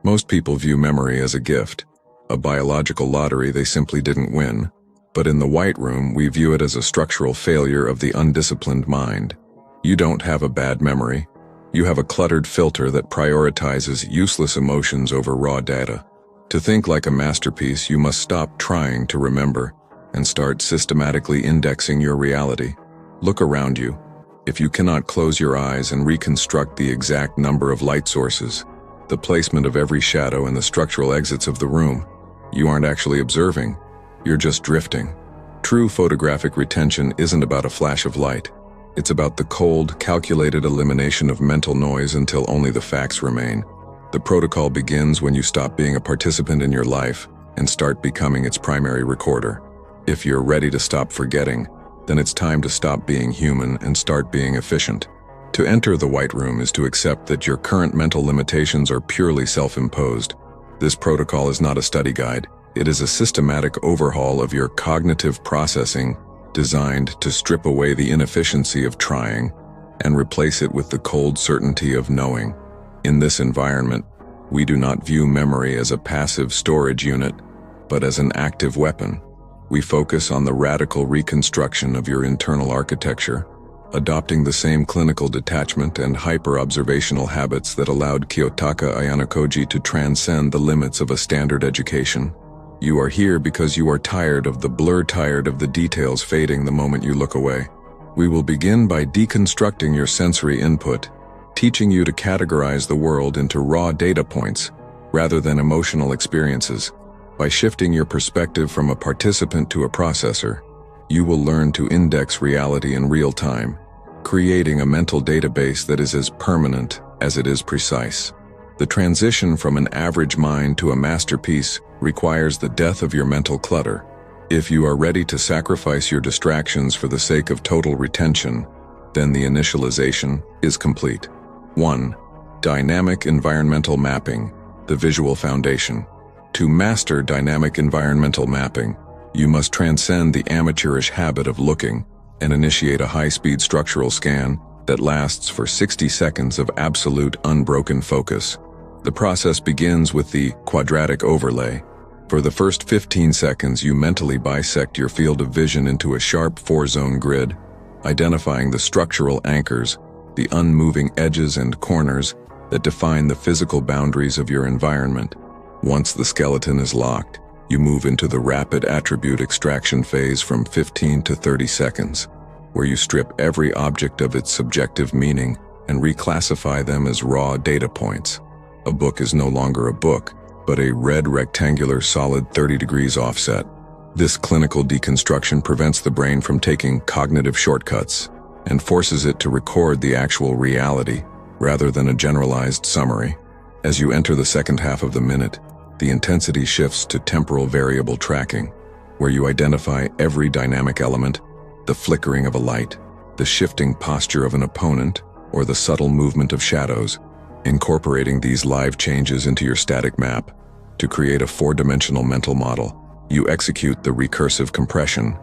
Most people view memory as a gift, a biological lottery they simply didn't win. But in the White Room, we view it as a structural failure of the undisciplined mind. You don't have a bad memory. You have a cluttered filter that prioritizes useless emotions over raw data. To think like a masterpiece, you must stop trying to remember and start systematically indexing your reality. Look around you. If you cannot close your eyes and reconstruct the exact number of light sources, the placement of every shadow and the structural exits of the room, you aren't actually observing. You're just drifting. True photographic retention isn't about a flash of light. It's about the cold, calculated elimination of mental noise until only the facts remain. The protocol begins when you stop being a participant in your life and start becoming its primary recorder. If you're ready to stop forgetting, then it's time to stop being human and start being efficient. To enter the White Room is to accept that your current mental limitations are purely self-imposed. This protocol is not a study guide. It is a systematic overhaul of your cognitive processing designed to strip away the inefficiency of trying and replace it with the cold certainty of knowing. In this environment, we do not view memory as a passive storage unit, but as an active weapon. We focus on the radical reconstruction of your internal architecture, adopting the same clinical detachment and hyper-observational habits that allowed Kiyotaka Ayanokoji to transcend the limits of a standard education. You are here because you are tired of the blur, tired of the details fading the moment you look away. We will begin by deconstructing your sensory input, teaching you to categorize the world into raw data points rather than emotional experiences. By shifting your perspective from a participant to a processor, you will learn to index reality in real time, creating a mental database that is as permanent as it is precise. The transition from an average mind to a masterpiece requires the death of your mental clutter. If you are ready to sacrifice your distractions for the sake of total retention, then the initialization is complete. 1. Dynamic environmental mapping, the visual foundation. To master dynamic environmental mapping, you must transcend the amateurish habit of looking and initiate a high-speed structural scan that lasts for 60 seconds of absolute unbroken focus. The process begins with the quadratic overlay. For the first 15 seconds, you mentally bisect your field of vision into a sharp 4-zone grid, identifying the structural anchors, the unmoving edges and corners that define the physical boundaries of your environment. Once the skeleton is locked, you move into the rapid attribute extraction phase from 15 to 30 seconds, where you strip every object of its subjective meaning and reclassify them as raw data points. A book is no longer a book, but a red rectangular solid 30 degrees offset. This clinical deconstruction prevents the brain from taking cognitive shortcuts and forces it to record the actual reality rather than a generalized summary. As you enter the second half of the minute, the intensity shifts to temporal variable tracking, where you identify every dynamic element, the flickering of a light, the shifting posture of an opponent, or the subtle movement of shadows, incorporating these live changes into your static map. To create a 4-dimensional mental model, you execute the recursive compression,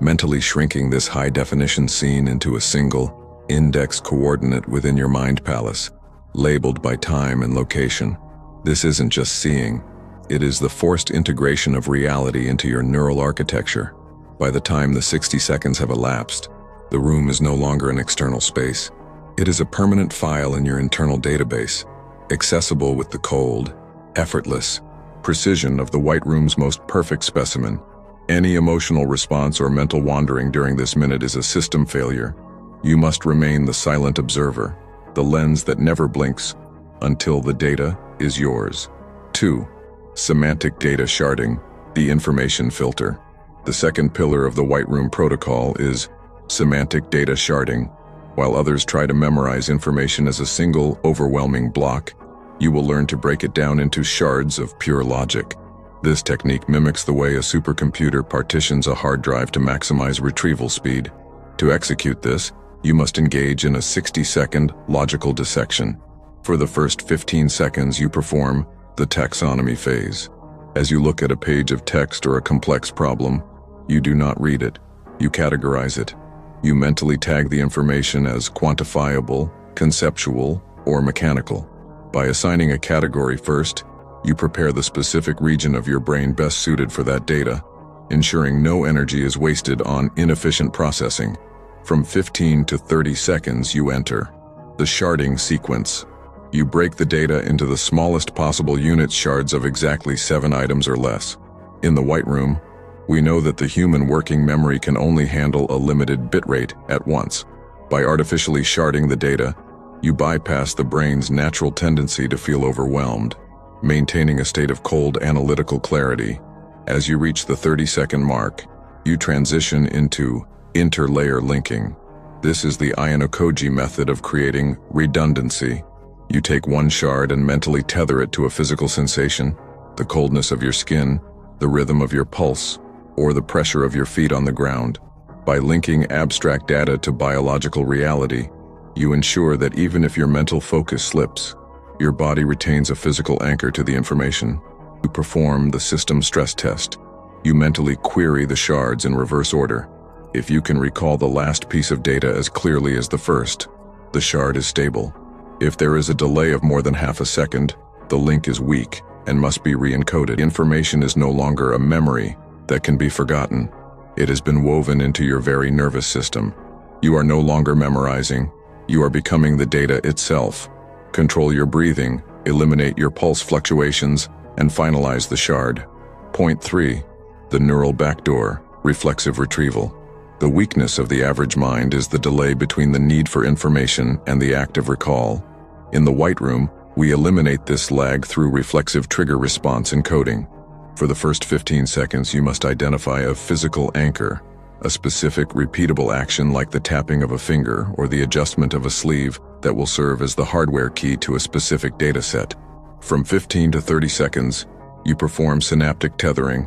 mentally shrinking this high-definition scene into a single, index coordinate within your mind palace, labeled by time and location. This isn't just seeing, it is the forced integration of reality into your neural architecture. By the time the 60 seconds have elapsed, the room is no longer an external space. It is a permanent file in your internal database, accessible with the cold, effortless precision of the White Room's most perfect specimen. Any emotional response or mental wandering during this minute is a system failure. You must remain the silent observer, the lens that never blinks until the data is yours. 2. Semantic data sharding, the information filter. The second pillar of the White Room protocol is semantic data sharding. While others try to memorize information as a single, overwhelming block, you will learn to break it down into shards of pure logic. This technique mimics the way a supercomputer partitions a hard drive to maximize retrieval speed. To execute this, you must engage in a 60-second logical dissection. For the first 15 seconds, you perform the taxonomy phase. As you look at a page of text or a complex problem, you do not read it, you categorize it. You mentally tag the information as quantifiable, conceptual, or mechanical. By assigning a category first, You prepare the specific region of your brain best suited for that data, ensuring no energy is wasted on inefficient processing. From 15 to 30 seconds, you enter the sharding sequence. You break the data into the smallest possible unit shards of exactly 7 items or less. In the white room, we know that the human working memory can only handle a limited bitrate at once. By artificially sharding the data, you bypass the brain's natural tendency to feel overwhelmed, maintaining a state of cold analytical clarity. As you reach the 30-second mark, you transition into interlayer linking. This is the Ayanokoji method of creating redundancy. You take one shard and mentally tether it to a physical sensation, the coldness of your skin, the rhythm of your pulse, or the pressure of your feet on the ground. By linking abstract data to biological reality, you ensure that even if your mental focus slips, your body retains a physical anchor to the information. You perform the system stress test. You mentally query the shards in reverse order. If you can recall the last piece of data as clearly as the first, the shard is stable. If there is a delay of more than half a second, the link is weak and must be re-encoded. Information is no longer a memory that can be forgotten. It has been woven into your very nervous system. You are no longer memorizing. You are becoming the data itself. Control your breathing, eliminate your pulse fluctuations, and finalize the shard. Point 3. The neural backdoor, reflexive retrieval. The weakness of the average mind is the delay between the need for information and the act of recall. In the white room, we eliminate this lag through reflexive trigger response encoding. For the first 15 seconds, you must identify a physical anchor, a specific repeatable action like the tapping of a finger or the adjustment of a sleeve that will serve as the hardware key to a specific data set. From 15 to 30 seconds, you perform synaptic tethering,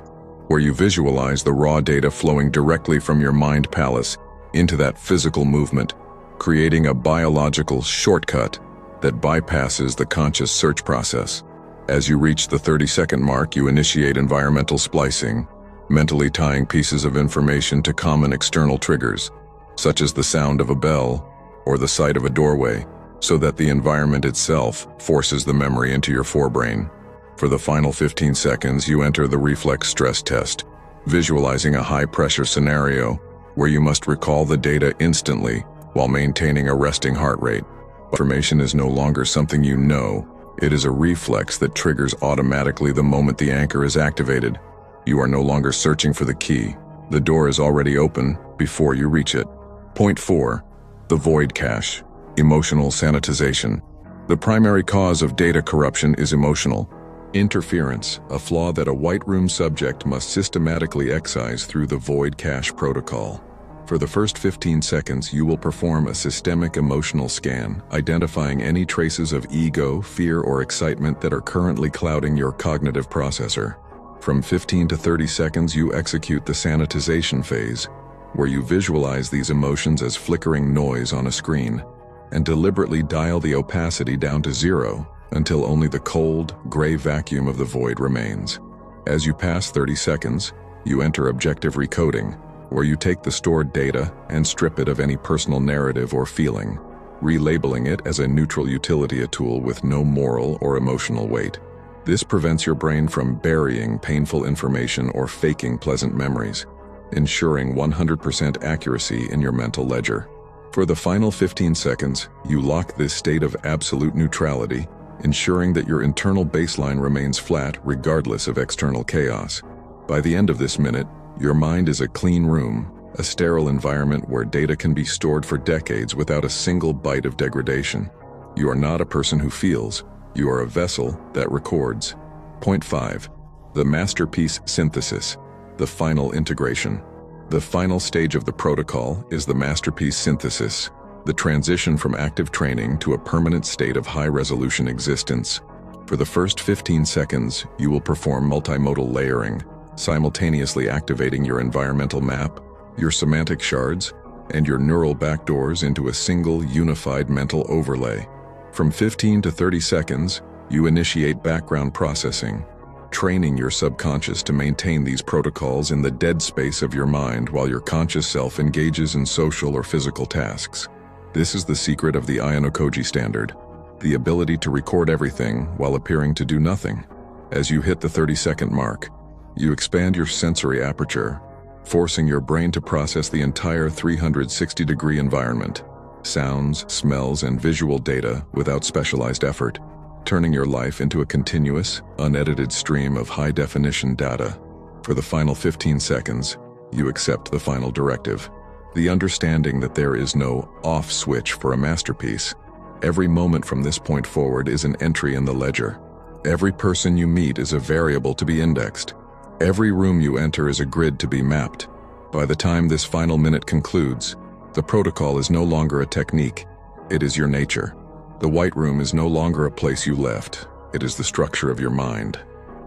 where you visualize the raw data flowing directly from your mind palace into that physical movement, creating a biological shortcut that bypasses the conscious search process. As you reach the 30-second mark, you initiate environmental splicing, mentally tying pieces of information to common external triggers, such as the sound of a bell or the sight of a doorway, so that the environment itself forces the memory into your forebrain. For the final 15 seconds, you enter the reflex stress test, visualizing a high-pressure scenario where you must recall the data instantly while maintaining a resting heart rate. Information is no longer something you know. It is a reflex that triggers automatically the moment the anchor is activated. You are no longer searching for the key. The door is already open before you reach it. Point 4. The void cache, emotional sanitization. The primary cause of data corruption is emotional interference, a flaw that a white room subject must systematically excise through the void cache protocol. For the first 15 seconds, you will perform a systemic emotional scan, identifying any traces of ego, fear, or excitement that are currently clouding your cognitive processor. From 15 to 30 seconds, you execute the sanitization phase, where you visualize these emotions as flickering noise on a screen, and deliberately dial the opacity down to 0 until only the cold, gray vacuum of the void remains. As you pass 30 seconds, you enter objective recoding, where you take the stored data and strip it of any personal narrative or feeling, relabeling it as a neutral utility tool with no moral or emotional weight. This prevents your brain from burying painful information or faking pleasant memories, ensuring 100% accuracy in your mental ledger. For the final 15 seconds, you lock this state of absolute neutrality, ensuring that your internal baseline remains flat regardless of external chaos. By the end of this minute, your mind is a clean room, a sterile environment where data can be stored for decades without a single bite of degradation. You are not a person who feels, you are a vessel that records. Point 5. The masterpiece synthesis, the final integration. The final stage of the protocol is the masterpiece synthesis, the transition from active training to a permanent state of high-resolution existence. For the first 15 seconds, you will perform multimodal layering, simultaneously activating your environmental map, your semantic shards, and your neural backdoors into a single unified mental overlay. From 15 to 30 seconds, you initiate background processing, training your subconscious to maintain these protocols in the dead space of your mind while your conscious self engages in social or physical tasks. This is the secret of the Ayanokoji standard, the ability to record everything while appearing to do nothing. As you hit the 30-second mark, you expand your sensory aperture, forcing your brain to process the entire 360-degree environment, sounds, smells, and visual data without specialized effort, turning your life into a continuous, unedited stream of high-definition data. For the final 15 seconds, you accept the final directive, the understanding that there is no off switch for a masterpiece. Every moment from this point forward is an entry in the ledger. Every person you meet is a variable to be indexed. Every room you enter is a grid to be mapped. By the time this final minute concludes, the protocol is no longer a technique, it is your nature. The white room is no longer a place you left, it is the structure of your mind.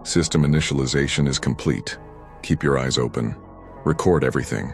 System initialization is complete. Keep your eyes open. Record everything.